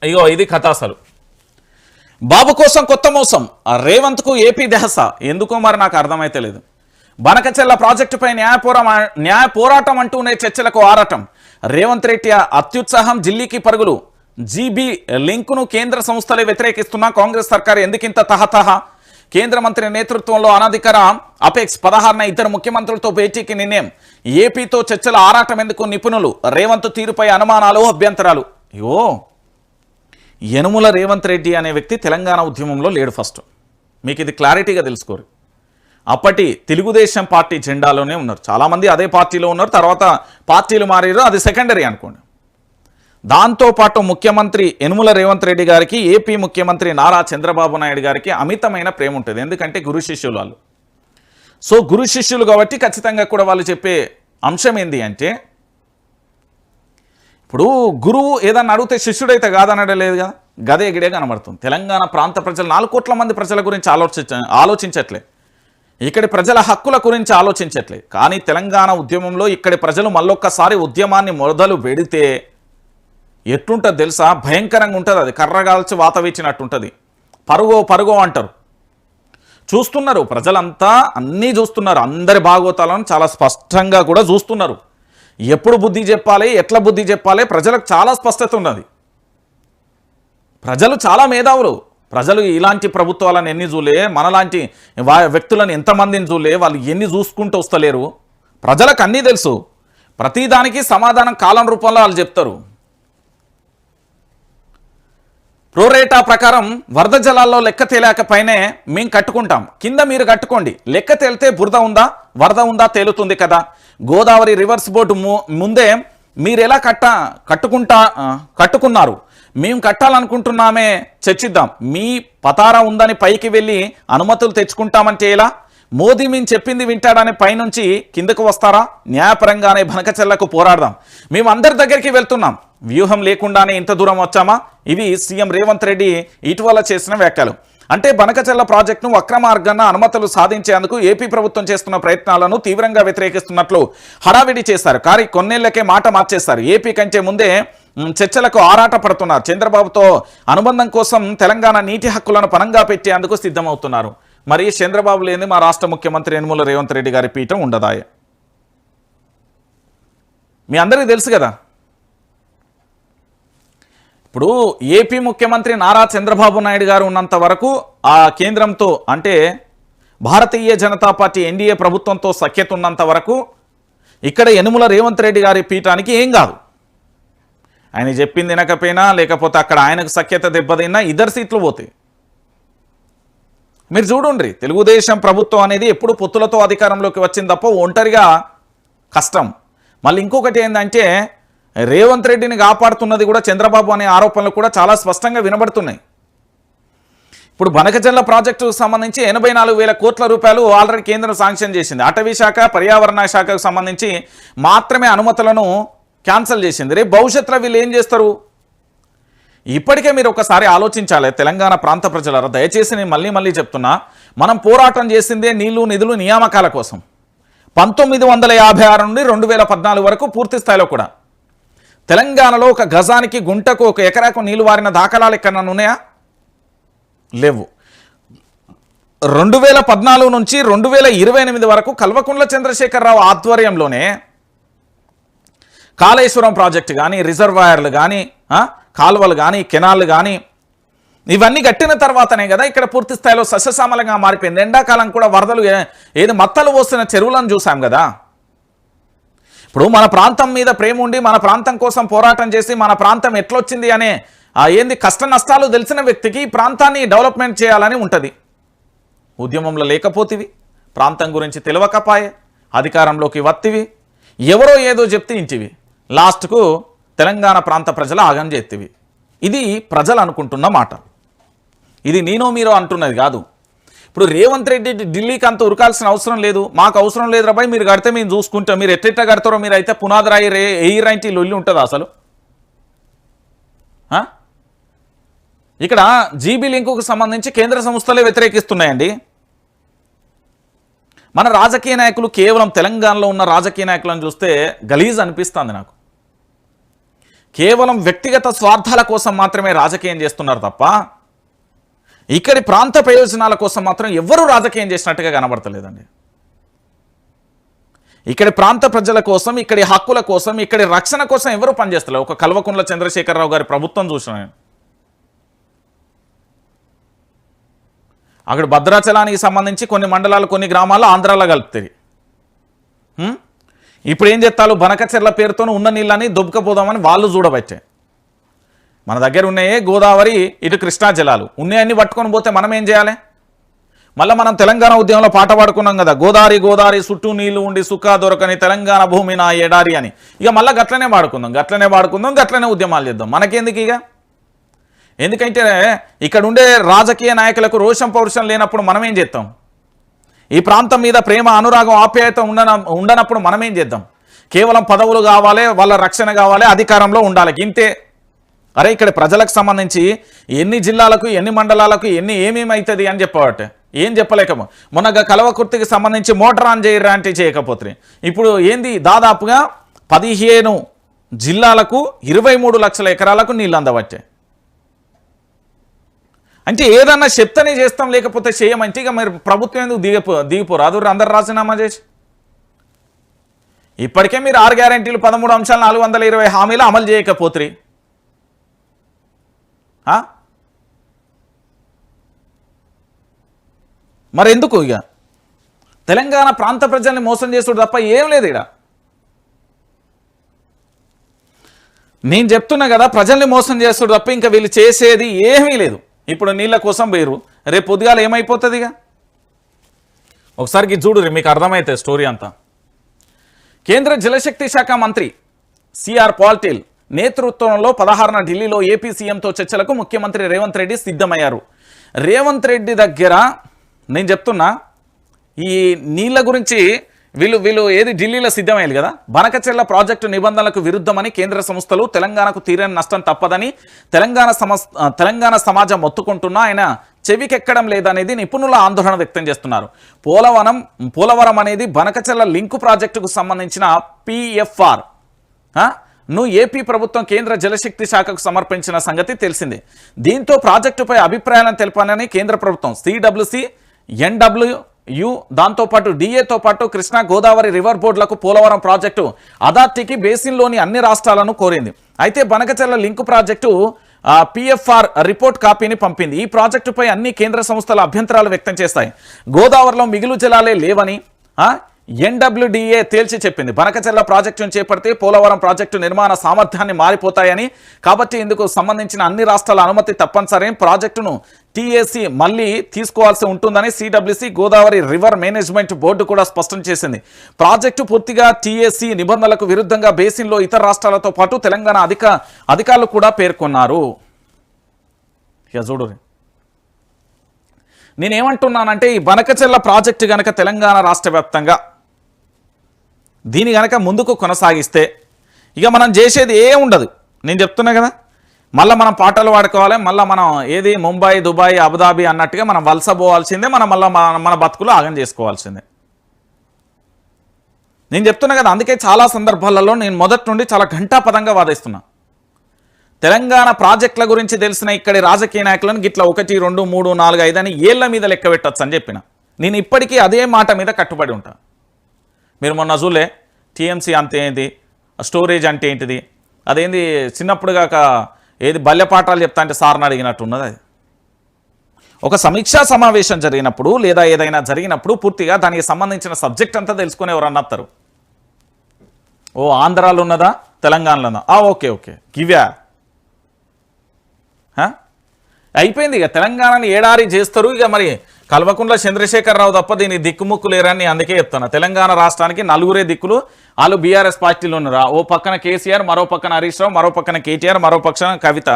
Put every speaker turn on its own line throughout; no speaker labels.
ఇగో ఇది కథ. అసలు బాబు కోసం కొత్త మోసం, రేవంత్కు ఏపీ దహస. ఎందుకో మరి నాకు అర్థమైతే లేదు. బనకచెర్ల ప్రాజెక్టుపై న్యాయ పోరాటం అంటూనే చర్చలకు ఆరాటం. రేవంత్ రెడ్డి అత్యుత్సాహం, జిల్లీకి పరుగులు. జీబీ లింకును కేంద్ర సంస్థలే వ్యతిరేకిస్తున్న కాంగ్రెస్ సర్కారు ఎందుకింత తహతహ? కేంద్ర మంత్రి నేతృత్వంలో అనధికార అపెక్స్ 16న ఇద్దరు ముఖ్యమంత్రులతో భేటీకి నిర్ణయం. ఏపీతో చర్చల ఆరాటం ఎందుకు? నిపుణులు. రేవంత్ తీరుపై అనుమానాలు, అభ్యంతరాలు. అయ్యో, యనుమల రేవంత్ రెడ్డి అనే వ్యక్తి తెలంగాణ ఉద్యమంలో లేడు. ఫస్ట్ మీకు ఇది క్లారిటీగా తెలుసుకోరు. అప్పటి తెలుగుదేశం పార్టీ జెండాలోనే ఉన్నారు. చాలామంది అదే పార్టీలో ఉన్నారు, తర్వాత పార్టీలు మారారు, అది సెకండరీ అనుకోండి. దాంతోపాటు ముఖ్యమంత్రి యనుమల రేవంత్ రెడ్డి గారికి ఏపీ ముఖ్యమంత్రి నారా చంద్రబాబు నాయుడు గారికి అమితమైన ప్రేమ ఉంటుంది. ఎందుకంటే గురు శిష్యులు వాళ్ళు. సో గురు శిష్యులు కాబట్టి ఖచ్చితంగా కూడా వాళ్ళు చెప్పే అంశం ఏంటి అంటే, ఇప్పుడు గురువు ఏదన్నా అడిగితే శిష్యుడైతే కాదనడం లేదు కదా, గదే గిడే కనబడుతుంది. తెలంగాణ ప్రాంత ప్రజలు 4 కోట్ల మంది ప్రజల గురించి ఆలోచించట్లే, ఇక్కడి ప్రజల హక్కుల గురించి ఆలోచించట్లే. కానీ తెలంగాణ ఉద్యమంలో ఇక్కడి ప్రజలు మళ్ళొక్కసారి ఉద్యమాన్ని మొదలు పెడితే ఎట్లుంటుంది తెలుసా? భయంకరంగా ఉంటుంది. అది కర్రగాల్చి వాత వీచినట్టు ఉంటుంది. పరుగో అంటారు. చూస్తున్నారు ప్రజలంతా, అన్నీ చూస్తున్నారు. అందరి భాగవతాలను చాలా స్పష్టంగా కూడా చూస్తున్నారు. ఎప్పుడు బుద్ధి చెప్పాలి, ఎట్లా బుద్ధి చెప్పాలి, ప్రజలకు చాలా స్పష్టత ఉన్నది. ప్రజలు చాలా మేధావులు. ప్రజలు ఇలాంటి ప్రభుత్వాలను ఎన్ని చూలే, మనలాంటి వ్యక్తులను ఎంతమందిని చూలే, వాళ్ళు ఎన్ని చూసుకుంటూ వస్తలేరు. ప్రజలకు అన్నీ తెలుసు. ప్రతిదానికి సమాధానం కాలం రూపంలో వాళ్ళు చెప్తారు. ప్రోరేటా ప్రకారం వరద జలాల్లో లెక్క తేలేకపోయినే మేము కట్టుకుంటాం, కింద మీరు కట్టుకోండి. లెక్క తేలితే బురద ఉందా వరద ఉందా తేలుతుంది కదా. గోదావరి రివర్స్ బోర్డు ముందే మీరు ఎలా కట్టుకున్నారు, మేము కట్టాలనుకుంటున్నామే, చర్చిద్దాం. మీ పతారా ఉందని పైకి వెళ్ళి అనుమతులు తెచ్చుకుంటామంటే ఎలా? మోదీ మేము చెప్పింది వింటాడని పైనుంచి కిందకు వస్తారా? న్యాయపరంగానే బనకచెర్లకు పోరాడదాం. మేము అందరి దగ్గరికి వెళ్తున్నాం, వ్యూహం లేకుండానే ఇంత దూరం వచ్చామా? ఇవి సీఎం రేవంత్ రెడ్డి ఇటీవల చేసిన వ్యాఖ్యలు. అంటే బనకచెర్ల ప్రాజెక్టును వక్రమార్గాన అనుమతులు సాధించేందుకు ఏపీ ప్రభుత్వం చేస్తున్న ప్రయత్నాలను తీవ్రంగా వ్యతిరేకిస్తున్నట్లు హడావిడి చేశారు. కానీ కొన్నేళ్లకే మాట మార్చేస్తారు. ఏపీ కంటే ముందే చర్చలకు ఆరాట పడుతున్నారు. చంద్రబాబుతో అనుబంధం కోసం తెలంగాణ నీటి హక్కులను పణంగా పెట్టేందుకు సిద్ధమవుతున్నారు. మరి చంద్రబాబు లేని మా రాష్ట్ర ముఖ్యమంత్రి యనుమల రేవంత్ రెడ్డి గారి పీఠం ఉండదాయే? మీ అందరికీ తెలుసు కదా. ఇప్పుడు ఏపీ ముఖ్యమంత్రి నారా చంద్రబాబు నాయుడు గారు ఉన్నంత వరకు ఆ కేంద్రంతో, అంటే భారతీయ జనతా పార్టీ ఎన్డీఏ ప్రభుత్వంతో సఖ్యత ఉన్నంత వరకు ఇక్కడ యనుమల రేవంత్ రెడ్డి గారి పీఠానికి ఏం కాదు. ఆయన చెప్పింది వినకపోయినా, లేకపోతే అక్కడ ఆయనకు సఖ్యత దెబ్బతిన్నా ఇద్దరు సీట్లు పోతాయి. మీరు చూడండి, తెలుగుదేశం ప్రభుత్వం అనేది ఎప్పుడు పొత్తులతో అధికారంలోకి వచ్చింది తప్ప ఒంటరిగా కష్టం. మళ్ళీ ఇంకొకటి ఏంటంటే, రేవంత్ రెడ్డిని కాపాడుతున్నది కూడా చంద్రబాబు అనే ఆరోపణలు కూడా చాలా స్పష్టంగా వినబడుతున్నాయి. ఇప్పుడు బనకచెర్ల ప్రాజెక్టుకు సంబంధించి 84,000 కోట్ల రూపాయలు ఆల్రెడీ కేంద్రం శాంక్షన్ చేసింది. అటవీ శాఖ, పర్యావరణ శాఖకు సంబంధించి మాత్రమే అనుమతులను క్యాన్సిల్ చేసింది. రేపు భవిష్యత్తులో వీళ్ళు ఏం చేస్తారు? ఇప్పటికే మీరు ఒకసారి ఆలోచించాలి తెలంగాణ ప్రాంత ప్రజలారా. దయచేసి నేను మళ్ళీ చెప్తున్నా, మనం పోరాటం చేసిందే నీళ్లు నిధులు నియామకాల కోసం. 1956 నుండి 2014 వరకు పూర్తి స్థాయిలో కూడా తెలంగాణలో ఒక గజానికి గుంటకు ఒక ఎకరాకు నీళ్లు వారిన దాఖలాలు ఎక్కడన్నా ఉన్నాయా? లేవు. 2014 నుంచి 2028 వరకు కల్వకుంట్ల చంద్రశేఖరరావు ఆధ్వర్యంలోనే కాళేశ్వరం ప్రాజెక్టు కానీ, రిజర్వాయర్లు కానీ, కాలువలు కానీ, కెనాళ్ళు కానీ ఇవన్నీ కట్టిన తర్వాతనే కదా ఇక్కడ పూర్తి స్థాయిలో సస్యశ్యామలంగా మారిపోయింది. ఎండాకాలం కూడా వరదలు ఏది మత్తలు పోస్తున్న చెరువులను చూసాం కదా. ఇప్పుడు మన ప్రాంతం మీద ప్రేమ ఉండి మన ప్రాంతం కోసం పోరాటం చేసి మన ప్రాంతం ఎట్లొచ్చింది అనే ఏంది కష్ట నష్టాలు తెలిసిన వ్యక్తికి ఈ ప్రాంతాన్ని డెవలప్మెంట్ చేయాలని ఉంటుంది. ఉద్యమంలో లేకపోతివి, ప్రాంతం గురించి తెలియకపాయే, అధికారంలోకి వత్తివి, ఎవరో ఏదో చెప్తే ఇంటివి, లాస్ట్కు తెలంగాణ ప్రాంత ప్రజలు ఆగం చేతివి. ఇది ప్రజలు అనుకుంటున్న మాట. ఇది నేనో మీరో అంటున్నది కాదు. ఇప్పుడు రేవంత్ రెడ్డి ఢిల్లీకి అంత ఉరకాల్సిన అవసరం లేదు. మాకు అవసరం లేదు రాబాయ్, మీరు కడితే మేము చూసుకుంటాం. మీరు ఎట్లెట్లా కడతారో మీరు అయితే పునాదిరాయి ఎయిరైంటి లొల్లి ఉంటుందా అసలు? ఇక్కడ జీబీ లింకుకు సంబంధించి కేంద్ర సంస్థలే వ్యతిరేకిస్తున్నాయండి. మన రాజకీయ నాయకులు, కేవలం తెలంగాణలో ఉన్న రాజకీయ నాయకులను చూస్తే గలీజ్ అనిపిస్తుంది నాకు. కేవలం వ్యక్తిగత స్వార్థాల కోసం మాత్రమే రాజకీయం చేస్తున్నారు తప్ప ఇక్కడి ప్రాంత ప్రయోజనాల కోసం మాత్రం ఎవ్వరూ రాజకీయం చేసినట్టుగా కనబడతలేదండి. ఇక్కడి ప్రాంత ప్రజల కోసం, ఇక్కడి హక్కుల కోసం, ఇక్కడి రక్షణ కోసం ఎవరు పనిచేస్తలేరు. ఒక కల్వకుంట్ల చంద్రశేఖరరావు గారి ప్రభుత్వం చూసిన అక్కడ భద్రాచలానికి సంబంధించి కొన్ని మండలాలు, కొన్ని గ్రామాలు ఆంధ్రాలో కలుపుతాయి. ఇప్పుడు ఏం చేస్తారు, బనకచెర్ల పేరుతో ఉన్న నీళ్ళని దొబ్బకపోదామని వాళ్ళు చూడబట్టే. మన దగ్గర ఉన్నాయే గోదావరి, ఇటు కృష్ణా జలాలు ఉన్నాయన్నీ పట్టుకొని పోతే మనం ఏం చేయాలి? మళ్ళీ మనం తెలంగాణ ఉద్యమంలో పాట పాడుకున్నాం కదా, గోదావరి గోదావరి చుట్టూ నీళ్లు ఉండి సుఖా దొరకని తెలంగాణ భూమి నా ఎడారి అని. ఇక మళ్ళీ గట్లనే వాడుకుందాం, గట్లనే ఉద్యమాలు చేద్దాం. మనకెందుకు ఇక? ఎందుకంటే ఇక్కడ ఉండే రాజకీయ నాయకులకు రోషం పౌరుషం లేనప్పుడు మనం ఏం చేస్తాం? ఈ ప్రాంతం మీద ప్రేమ, అనురాగం, ఆప్యాయత ఉండనప్పుడు మనం ఏం చేద్దాం? కేవలం పదవులు కావాలి, వాళ్ళ రక్షణ కావాలి, అధికారంలో ఉండాలి, ఇంతే. అరే ఇక్కడ ప్రజలకు సంబంధించి ఎన్ని జిల్లాలకు, ఎన్ని మండలాలకు, ఏమేమవుతుంది అని చెప్పబట్టే ఏం చెప్పలేకము. మొన్న కల్వకుర్తికి సంబంధించి మోటార్ ఆన్ చేయరా అంటే చేయకపోతే ఇప్పుడు ఏంది, దాదాపుగా 15 జిల్లాలకు 23 లక్షల ఎకరాలకు నీళ్ళు అందబట్టే. అంటే ఏదన్నా చెప్తనే చేస్తాం, లేకపోతే చేయమంటే ఇక మీరు ప్రభుత్వం ఎందుకు దిగిపోరు? అది అందరు రాజీనామా చేసి ఇప్పటికే మీరు 6 గ్యారెంటీలు, 13 అంశాలు, 420 హామీలు అమలు చేయకపోతే మరి ఎందుకు? ఇక తెలంగాణ ప్రాంత ప్రజల్ని మోసం చేసుడు తప్ప ఏం లేదు ఇక్కడ. నేను చెప్తున్నా కదా, ప్రజల్ని మోసం చేస్తుడు తప్ప ఇంకా వీళ్ళు చేసేది ఏమీ లేదు. ఇప్పుడు నీళ్ళ కోసం వేరు, రేపు పొద్దుగాల ఏమైపోతుంది? ఇక ఒకసారికి చూడు, మీకు అర్థమైతే స్టోరీ అంతా. కేంద్ర జలశక్తి శాఖ మంత్రి సిఆర్ పాటిల్ నేతృత్వంలో 16న ఢిల్లీలో ఏపీ సీఎంతో చర్చలకు ముఖ్యమంత్రి రేవంత్ రెడ్డి సిద్ధమయ్యారు. రేవంత్ రెడ్డి దగ్గర నేను చెప్తున్నా, ఈ నీళ్ళ గురించి వీళ్ళు ఏది ఢిల్లీలో సిద్ధమయ్యారు కదా, బనకచెర్ల ప్రాజెక్టు నిబంధనలకు విరుద్ధమని కేంద్ర సంస్థలు, తెలంగాణకు తీరని నష్టం తప్పదని తెలంగాణ సమాజం మొత్తుకుంటున్నా ఆయన చెవికెక్కడం లేదనేది నిపుణుల ఆందోళన వ్యక్తం చేస్తున్నారు. పోలవరం అనేది బనకచెర్ల లింకు ప్రాజెక్టుకు సంబంధించిన PFR ను ఏపీ ప్రభుత్వం కేంద్ర జలశక్తి శాఖకు సమర్పించిన సంగతి తెలిసిందే. దీంతో ప్రాజెక్టుపై అభిప్రాయాలను తెలపాలని కేంద్ర ప్రభుత్వం CWC, NWU దాంతోపాటు DAతో పాటు కృష్ణా గోదావరి రివర్ బోర్డులకు పోలవరం ప్రాజెక్టు అథారిటీకి బేసిన్లోని అన్ని రాష్ట్రాలను కోరింది. అయితే Banakacherla link project PFR report కాపీని పంపింది. ఈ ప్రాజెక్టుపై అన్ని కేంద్ర సంస్థల అభ్యంతరాలు వ్యక్తం చేస్తాయి. గోదావరిలో మిగులు జలాలే లేవని NWDA తేల్చి చెప్పింది. బనకచెర్ల ప్రాజెక్టును చేపడితే పోలవరం ప్రాజెక్టు నిర్మాణ సామర్థ్యాన్ని మారిపోతాయని, కాబట్టి ఇందుకు సంబంధించిన అన్ని రాష్ట్రాల అనుమతి తప్పనిసరి. ప్రాజెక్టును TAC మళ్ళీ తీసుకోవాల్సి ఉంటుందని CWC Godavari river management board కూడా స్పష్టం చేసింది. ప్రాజెక్టు పూర్తిగా TAC నిబంధనలకు విరుద్ధంగా బేసిన్లో ఇతర రాష్ట్రాలతో పాటు తెలంగాణ అధికారులు కూడా పేర్కొన్నారు. ఇక చూడు, నేనేమంటున్నానంటే ఈ బనకచెర్ల ప్రాజెక్టు గనక తెలంగాణ రాష్ట్ర వ్యాప్తంగా దీని గనక ముందుకు కొనసాగిస్తే ఇక మనం చేసేది ఉండదు. నేను చెప్తున్నా కదా, మళ్ళీ మనం పాటలు వాడుకోవాలి, మళ్ళీ మనం ఏది ముంబై, దుబాయ్, అబుదాబి అన్నట్టుగా మనం వలస పోవాల్సిందే, మనం మళ్ళీ మన బతుకులు ఆగం చేసుకోవాల్సిందే. నేను చెప్తున్నా కదా, అందుకే చాలా సందర్భాలలో నేను మొదటి నుండి చాలా ఘంటాపదంగా వాదిస్తున్నా. తెలంగాణ ప్రాజెక్టుల గురించి తెలిసిన ఇక్కడి రాజకీయ నాయకులను గిట్లా 1, 2, 3, 4, 5 అని ఏళ్ల మీద లెక్క పెట్టచ్చు అని చెప్పిన. నేను ఇప్పటికీ అదే మాట మీద కట్టుబడి ఉంటా. మీరు మొన్న చూలే TMC అంతే ఏంటి, స్టోరేజ్ అంటే ఏంటిది, అదేంది చిన్నప్పుడు కాక ఏది బల్యపాఠాలు చెప్తా అంటే సార్ని అడిగినట్టు ఉన్నది. అది ఒక సమీక్షా సమావేశం జరిగినప్పుడు లేదా ఏదైనా జరిగినప్పుడు పూర్తిగా దానికి సంబంధించిన సబ్జెక్ట్ అంతా తెలుసుకుని ఎవరన్నా అన్నారు. ఆంధ్రాలో ఉన్నదా, తెలంగాణలో ఉన్నదా, ఓకే గివ్యా అయిపోయింది. ఇక తెలంగాణని ఏడారి చేస్తారు. ఇక మరి కల్వకుంట్ల చంద్రశేఖరరావు తప్ప దీనికి దిక్కుముక్కు లేరని అందుకే చెప్తున్నా. తెలంగాణ రాష్ట్రానికి 4 దిక్కులు, వాళ్ళు BRS పార్టీలో ఉన్నారు. ఓ పక్కన కేసీఆర్, మరో పక్కన హరీష్ రావు, మరో పక్కన KTR, మరో పక్కన కవిత.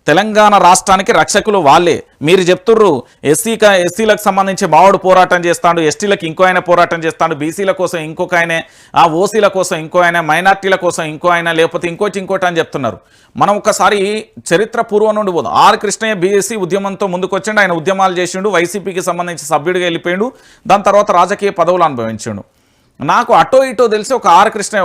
తెలంగాణ రాష్ట్రానికి రక్షకులు వాళ్ళే. మీరు చెప్తుర్రు ఎస్సీలకు సంబంధించి మావాడు పోరాటం చేస్తాడు, ఎస్టీలకు ఇంకో ఆయన పోరాటం చేస్తాడు, బీసీల కోసం ఇంకొక ఆయనే, ఓసీల కోసం ఇంకో ఆయన, మైనార్టీల కోసం ఇంకో ఆయన, లేకపోతే ఇంకోటి అని చెప్తున్నారు. మనం ఒకసారి చరిత్ర పూర్వం నుండి పోదాం. కృష్ణయ్య BSc ఉద్యమంతో ముందుకొచ్చిండు. ఆయన ఉద్యమాలు చేసిండు, వైసీపీకి సంబంధించి సభ్యుడిగా వెళ్ళిపోయిండు, దాని తర్వాత రాజకీయ పదవులు అనుభవించిండు. నాకు అటో ఇటో తెలిసి ఒక ఆర్ కృష్ణ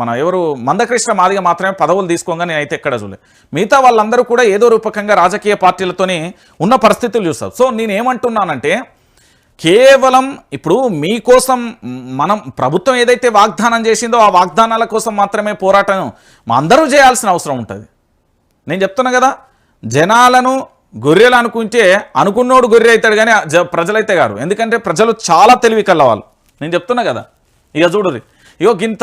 మన ఎవరు మందకృష్ణ మాదిగ మాత్రమే పదవులు తీసుకోగా నేనైతే ఎక్కడ చూడలేదు. మిగతా వాళ్ళందరూ కూడా ఏదో రూపకంగా రాజకీయ పార్టీలతోని ఉన్న పరిస్థితులు చూస్తారు. సో నేనేమంటున్నానంటే కేవలం ఇప్పుడు మీకోసం మనం ప్రభుత్వం ఏదైతే వాగ్దానం చేసిందో ఆ వాగ్దానాల కోసం మాత్రమే పోరాటం అందరూ చేయాల్సిన అవసరం ఉంటుంది. నేను చెప్తున్నా కదా, జనాలను గొర్రెలు అనుకున్నోడు గొర్రె అవుతాడు కానీ ప్రజలైతే గారు. ఎందుకంటే ప్రజలు చాలా తెలివి కలవాళ్ళు. నేను చెప్తున్నా కదా, ఇక చూడరు ఇగో గింత